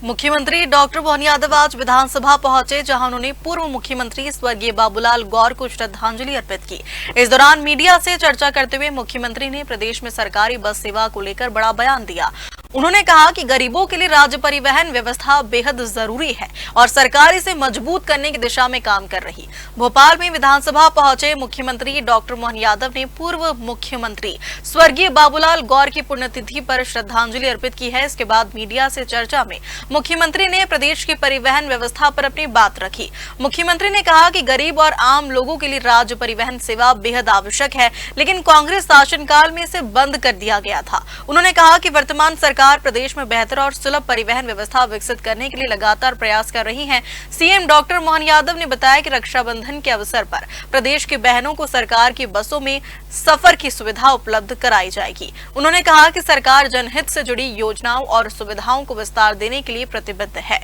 मुख्यमंत्री डॉक्टर मोहन यादव आज विधानसभा पहुंचे, जहां उन्होंने पूर्व मुख्यमंत्री स्वर्गीय बाबूलाल गौर को श्रद्धांजलि अर्पित की। इस दौरान मीडिया से चर्चा करते हुए मुख्यमंत्री ने प्रदेश में सरकारी बस सेवा को लेकर बड़ा बयान दिया। उन्होंने कहा कि गरीबों के लिए राज्य परिवहन व्यवस्था बेहद जरूरी है और सरकार इसे मजबूत करने की दिशा में काम कर रही। भोपाल में विधानसभा पहुंचे मुख्यमंत्री डॉक्टर मोहन यादव ने पूर्व मुख्यमंत्री स्वर्गीय बाबूलाल गौर की पुण्यतिथि पर श्रद्धांजलि अर्पित की है। इसके बाद मीडिया से चर्चा में मुख्यमंत्री ने प्रदेश की परिवहन व्यवस्था पर अपनी बात रखी। मुख्यमंत्री ने कहा कि गरीब और आम लोगों के लिए राज्य परिवहन सेवा बेहद आवश्यक है, लेकिन कांग्रेस शासनकाल में इसे बंद कर दिया गया था। उन्होंने कहा कि वर्तमान सरकार प्रदेश में बेहतर और सुलभ परिवहन व्यवस्था विकसित करने के लिए लगातार प्रयास कर रही है। सीएम डॉक्टर मोहन यादव ने बताया कि रक्षाबंधन के अवसर पर प्रदेश की बहनों को सरकार की बसों में सफर की सुविधा उपलब्ध कराई जाएगी। उन्होंने कहा कि सरकार जनहित से जुड़ी योजनाओं और सुविधाओं को विस्तार देने के लिए प्रतिबद्ध है।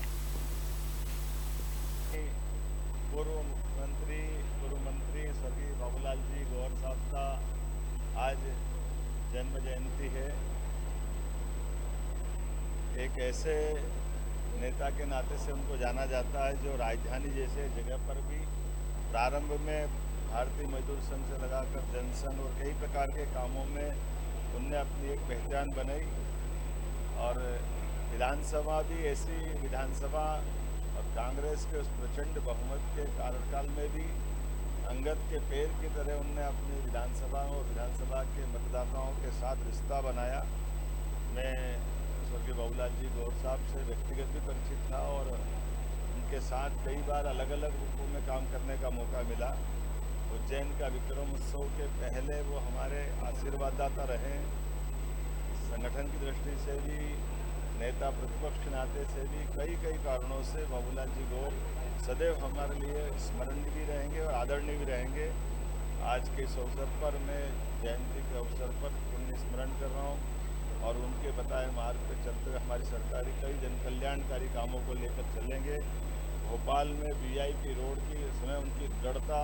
पूर्व मंत्री स्वर्गीय बाबूलाल जी गौर साहब का आज जन्म जयंती है। एक ऐसे नेता के नाते से उनको जाना जाता है जो राजधानी जैसे जगह पर भी प्रारंभ में भारतीय मजदूर संघ से लगाकर जनसंघ और कई प्रकार के कामों में उनने अपनी एक पहचान बनाई। और विधानसभा भी ऐसी विधानसभा और कांग्रेस के उस प्रचंड बहुमत के कार्यकाल में भी अंगद के पैर की तरह उनने अपनी विधानसभा और विधानसभा के मतदाताओं के साथ रिश्ता बनाया। मैं स्वर्गीय बाबूलाल जी गौर साहब से व्यक्तिगत भी परिचित था और उनके साथ कई बार अलग अलग रूपों में काम करने का मौका मिला। उज्जैन का विक्रम उत्सव के पहले वो हमारे आशीर्वाददाता रहे। संगठन की दृष्टि से भी, नेता प्रतिपक्ष नाते से भी, कई कारणों से बाबूलाल जी गौर सदैव हमारे लिए स्मरणीय भी रहेंगे और आदरणीय भी रहेंगे। आज के इस अवसर पर मैं जयंती के अवसर पर पुण्य स्मरण कर रहा हूँ और उनके बताए मार्ग पर चलते हुए हमारी सरकारी कई जनकल्याणकारी कामों को लेकर चलेंगे। भोपाल में वीआईपी रोड की समय उनकी दृढ़ता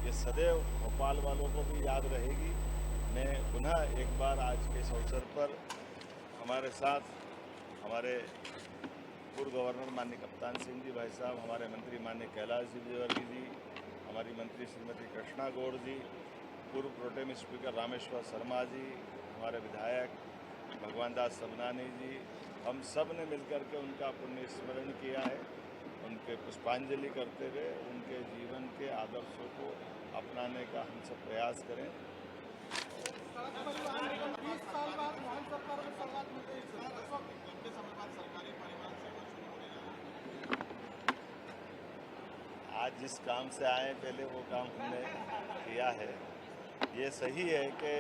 ये सदैव भोपाल वालों को भी याद रहेगी। मैं पुनः एक बार आज के इस अवसर पर हमारे साथ हमारे पूर्व गवर्नर माननीय कप्तान सिंह जी भाई साहब, हमारे मंत्री माननीय कैलाश विजयवर्गीय जी, हमारी मंत्री श्रीमती कृष्णा गौड़ जी, पूर्व प्रोटेम स्पीकर रामेश्वर शर्मा जी, हमारे विधायक भगवान दास सबनानी जी, हम सब ने मिलकर के उनका पुण्य स्मरण किया है। उनके पुष्पांजलि करते हुए उनके जीवन के आदर्शों को अपनाने का हम सब प्रयास करें। आज जिस काम से आए पहले वो काम हमने किया है। ये सही है कि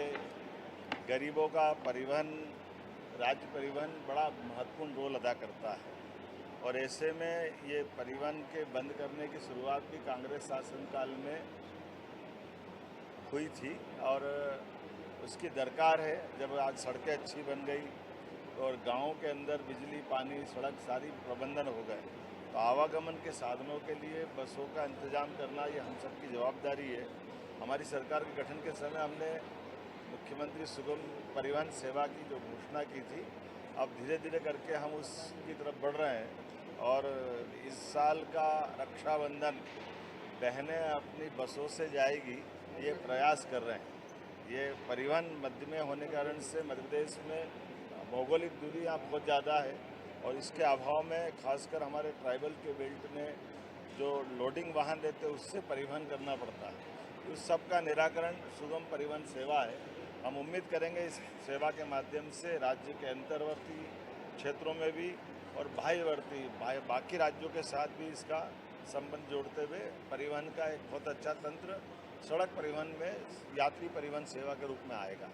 गरीबों का परिवहन, राज्य परिवहन बड़ा महत्वपूर्ण रोल अदा करता है और ऐसे में ये परिवहन के बंद करने की शुरुआत भी कांग्रेस शासनकाल में हुई थी और उसकी दरकार है। जब आज सड़कें अच्छी बन गई और गाँव के अंदर बिजली, पानी, सड़क सारी प्रबंधन हो गए, तो आवागमन के साधनों के लिए बसों का इंतजाम करना ये हम सबकी जवाबदारी है। हमारी सरकार के गठन के समय हमने मुख्यमंत्री सुगम परिवहन सेवा की जो घोषणा की थी, अब धीरे धीरे करके हम उसकी तरफ बढ़ रहे हैं और इस साल का रक्षाबंधन बहनें अपनी बसों से जाएगी, ये प्रयास कर रहे हैं। ये परिवहन मध्य में होने के कारण से मध्य प्रदेश में भौगोलिक दूरी यहाँ बहुत ज़्यादा है और इसके अभाव में खासकर हमारे ट्राइबल के बेल्ट में जो लोडिंग वाहन रहते हैं उससे परिवहन करना पड़ता है। उस सब का निराकरण सुगम परिवहन सेवा है। हम उम्मीद करेंगे इस सेवा के माध्यम से राज्य के अंतर्वर्ती क्षेत्रों में भी और बाकी राज्यों के साथ भी इसका संबंध जोड़ते हुए परिवहन का एक बहुत अच्छा तंत्र सड़क परिवहन में यात्री परिवहन सेवा के रूप में आएगा।